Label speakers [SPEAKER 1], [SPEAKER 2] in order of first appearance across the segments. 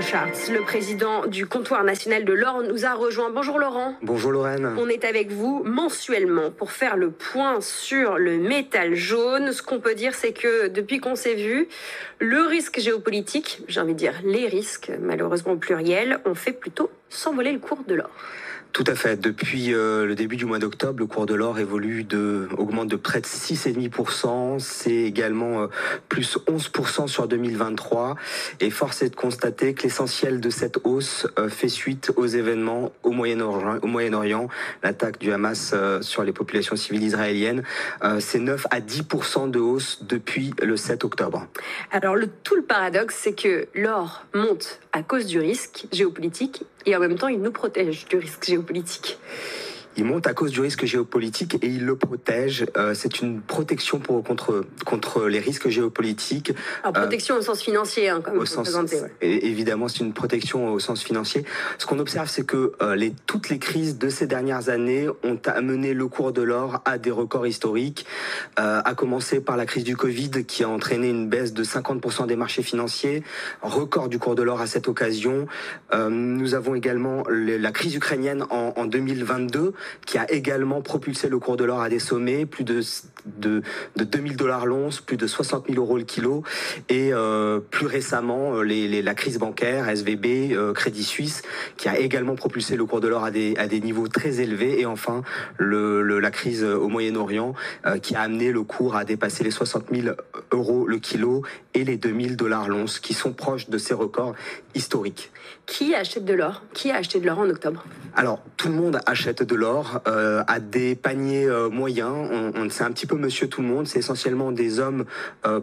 [SPEAKER 1] Schartz, le président du comptoir national de l'or, nous a rejoint. Bonjour Laurent.
[SPEAKER 2] Bonjour Lorraine.
[SPEAKER 1] On est avec vous mensuellement pour faire le point sur le métal jaune. Ce qu'on peut dire, c'est que depuis qu'on s'est vu, le risque géopolitique, j'ai envie de dire les risques, malheureusement au pluriel, ont fait plutôt s'envoler le cours de l'or.
[SPEAKER 2] Tout à fait. Depuis le début du mois d'octobre, le cours de l'or augmente de près de 6,5%. C'est également plus 11% sur 2023. Et force est de constater que l'essentiel de cette hausse fait suite aux événements au Moyen-Orient, l'attaque du Hamas sur les populations civiles israéliennes. C'est 9 à 10% de hausse depuis le 7 octobre.
[SPEAKER 1] Alors tout le paradoxe, c'est que l'or monte à cause du risque géopolitique et en même temps il nous protège du risque géopolitique.
[SPEAKER 2] Il monte à cause du risque géopolitique et il le protège. C'est une protection contre les risques géopolitiques.
[SPEAKER 1] Alors protection au sens financier, comme vous présentez. Ouais.
[SPEAKER 2] Évidemment, c'est une protection au sens financier. Ce qu'on observe, c'est que toutes les crises de ces dernières années ont amené le cours de l'or à des records historiques. À commencer par la crise du Covid qui a entraîné une baisse de 50% des marchés financiers. Record du cours de l'or à cette occasion. Nous avons également la crise ukrainienne en 2022. Qui a également propulsé le cours de l'or à des sommets, plus de 2000 $ l'once, plus de 60 000 € le kilo, et plus récemment la crise bancaire, SVB, Crédit Suisse, qui a également propulsé le cours de l'or à des niveaux très élevés, et enfin la crise au Moyen-Orient, qui a amené le cours à dépasser les 60 000 € le kilo et les 2000 $ l'once, qui sont proches de ces records historiques.
[SPEAKER 1] Qui achète de l'or? Qui a acheté de l'or en octobre?
[SPEAKER 2] Alors, tout le monde achète de l'or à des paniers moyens. C'est un petit peu monsieur tout le monde. C'est essentiellement des hommes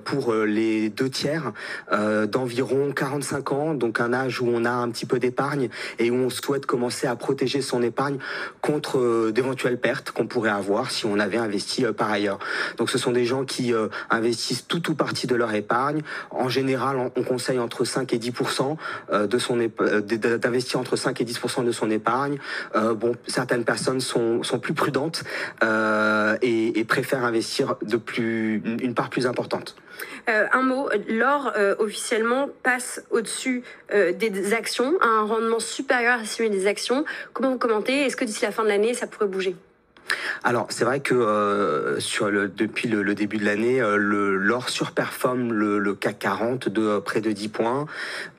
[SPEAKER 2] pour les 2/3 d'environ 45 ans, donc un âge où on a un petit peu d'épargne et où on souhaite commencer à protéger son épargne contre d'éventuelles pertes qu'on pourrait avoir si on avait investi par ailleurs. Donc ce sont des gens qui investissent tout ou partie de leur épargne. En général, on conseille entre 5 et 10% d'investir entre 5 et 10% de son épargne. Certaines personnes sont plus prudentes et préfèrent investir une part plus importante.
[SPEAKER 1] Un mot, l'or officiellement passe au-dessus des actions, à un rendement supérieur à celui des actions. Comment vous commentez? Est-ce que d'ici la fin de l'année, ça pourrait bouger?
[SPEAKER 2] Alors, c'est vrai que depuis le début de l'année, l'or surperforme le CAC 40 de près de 10 points.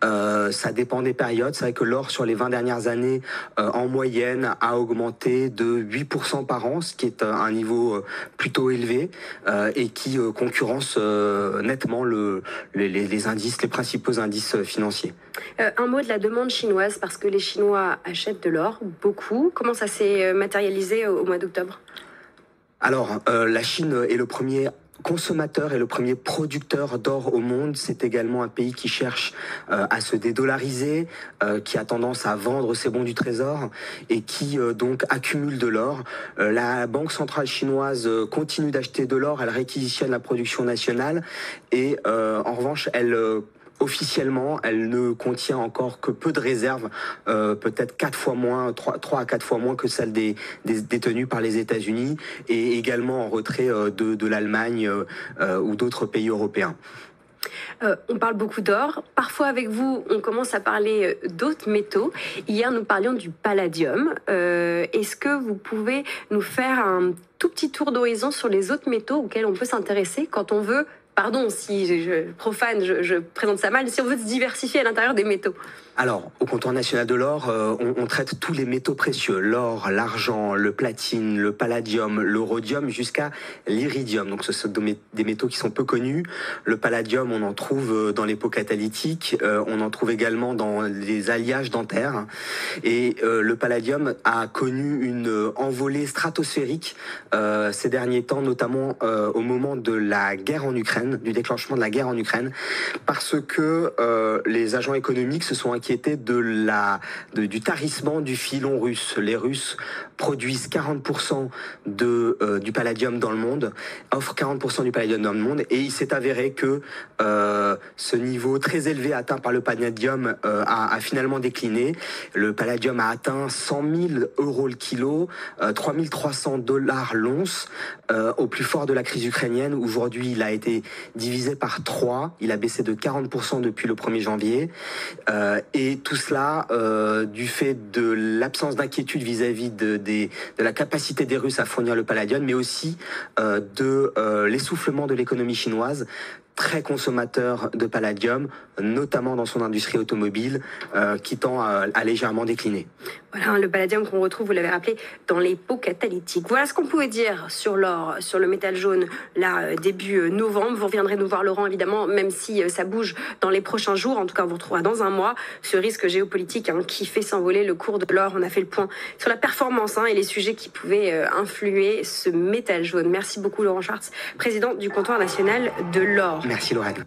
[SPEAKER 2] Ça dépend des périodes. C'est vrai que l'or, sur les 20 dernières années, en moyenne, a augmenté de 8% par an, ce qui est un niveau plutôt élevé et qui concurrence nettement les principaux indices financiers.
[SPEAKER 1] Un mot de la demande chinoise, parce que les Chinois achètent de l'or, beaucoup. Comment ça s'est matérialisé au mois d'octobre?
[SPEAKER 2] Alors, la Chine est le premier consommateur et le premier producteur d'or au monde. C'est également un pays qui cherche à se dédollariser, qui a tendance à vendre ses bons du trésor et qui donc accumule de l'or. La Banque centrale chinoise continue d'acheter de l'or, elle réquisitionne la production nationale et en revanche, officiellement, elle ne contient encore que peu de réserves, peut-être 3 à 4 fois moins que celles détenues par les États-Unis et également en retrait de l'Allemagne ou d'autres pays européens.
[SPEAKER 1] On parle beaucoup d'or. Parfois, avec vous, on commence à parler d'autres métaux. Hier, nous parlions du palladium. Est-ce que vous pouvez nous faire un tout petit tour d'horizon sur les autres métaux auxquels on peut s'intéresser quand on veut, pardon si je profane, je présente ça mal, si on veut se diversifier à l'intérieur des métaux?
[SPEAKER 2] Alors, au comptoir national de l'or, on traite tous les métaux précieux, l'or, l'argent, le platine, le palladium, le rhodium, jusqu'à l'iridium. Donc, ce sont des métaux qui sont peu connus. Le palladium, on en trouve dans les pots catalytiques, on en trouve également dans les alliages dentaires. Et le palladium a connu une envolée stratosphérique ces derniers temps, notamment au moment de la guerre en Ukraine, du déclenchement de la guerre en Ukraine, parce que les agents économiques se sont inquiétés du tarissement du filon russe. Les Russes produisent 40% du palladium dans le monde, offrent 40% du palladium dans le monde, et il s'est avéré que ce niveau très élevé atteint par le palladium a finalement décliné. Le palladium a atteint 100 000 € le kilo, 3 300 $ l'once, au plus fort de la crise ukrainienne. Aujourd'hui, il a été divisé par 3, il a baissé de 40% depuis le 1er janvier, Et tout cela du fait de l'absence d'inquiétude vis-à-vis de la capacité des Russes à fournir le palladium, mais aussi de l'essoufflement de l'économie chinoise, très consommateur de palladium, notamment dans son industrie automobile, qui tend à légèrement décliner.
[SPEAKER 1] Voilà, le palladium qu'on retrouve, vous l'avez rappelé, dans les pots catalytiques. Voilà ce qu'on pouvait dire sur l'or, sur le métal jaune, là, début novembre. Vous reviendrez nous voir, Laurent, évidemment, même si ça bouge dans les prochains jours. En tout cas, on vous retrouvera dans un mois. Ce risque géopolitique qui fait s'envoler le cours de l'or. On a fait le point sur la performance et les sujets qui pouvaient influer ce métal jaune. Merci beaucoup, Laurent Schwartz, président du comptoir national de l'or.
[SPEAKER 2] Merci, Lorraine.